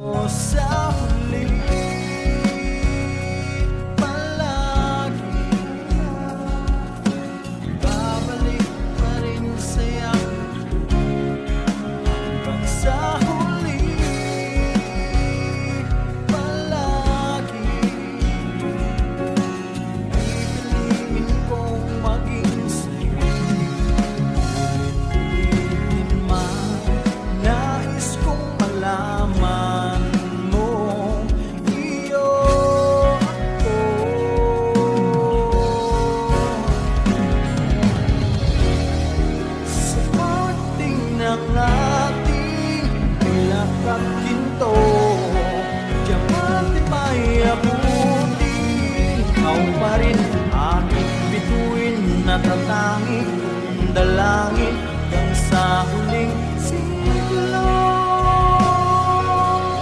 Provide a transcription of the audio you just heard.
O sa huli, palagi babalik pa rin sa'yo hanggang sa huli. Palagi pipiliin kong maging sa'yo. Ulit-ulitin man, nais kong malaman mo, iyo ako. Sa pagting ng ating nilakang ginto, diyan matibay abutin, ikaw pa rin aking bituin, natatanging kong dalangin.